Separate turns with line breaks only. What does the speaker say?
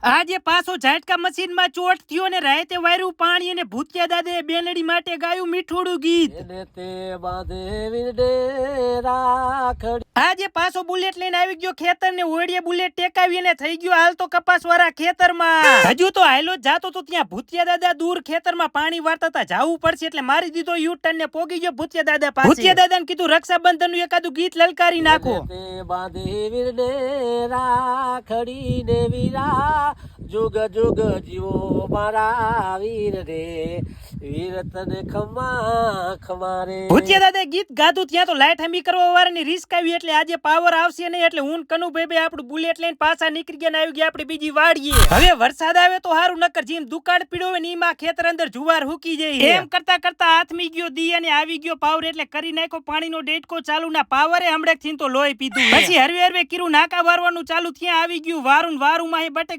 આજે પાછો ઝાટકા મશીનમાં ચોટ થયો ને રાતે વાયરું પાણી અને ભૂતિયા દાદે બેનડી માટે ગાયું મીઠુડું ગીત. આજે પાછો બુલેટ લઈને આવી ગયો ખેતર ને ઓડિયે બુલેટ ટેકાવી અને થઈ ગયો હાલ તો કપાસ વાળા ખેતરમાં. હજુ તો હાયલો જ જાતો તો ત્યાં ભૂતિયા દાદા દૂર ખેતરમાં પાણી વાળતા હતા, જાવું પડશે એટલે મારી દીધો યુ ટર્ન ને પોગી ગયો ભૂતિયા દાદા પાસે. ભૂતિયા દાદાને કીધું રક્ષાબંધન નું એકાદું ગીત લલકારી નાખો.
जुग जुग जीवो मारा वीर रे वीर तने खमा खमारे.
ભૂતિયા દાદા ગીત ગાધું ત્યાં તો લાઈટ હમી કરવા વાળાની રિસ્ક આવી એટલે આજે પાવર આવશે નહીં એટલે હું કનુભાઈ બે આપણું બુલેટ લઈને પાછા નીકળી ગયા ને આવી ગયા આપણે બીજી વાડીએ. હવે વરસાદ આવે તો હારું, નકર જેમ દુકાળ પીડો હોય ને એમાં ખેતર અંદર જુવાર હુકી જાય. એમ કરતા કરતા હાથમી ગયો દી અને આવી ગયો પાવર એટલે કરી નાખ્યો પાણીનો ડેટકો ચાલુ ના પાવરે હમણાં થી તો લોહી પીધું. પછી હરવે હરવે કીરું નાકા વારવાનું ચાલુ ત્યાં આવી ગયું વારું વારું માં બટે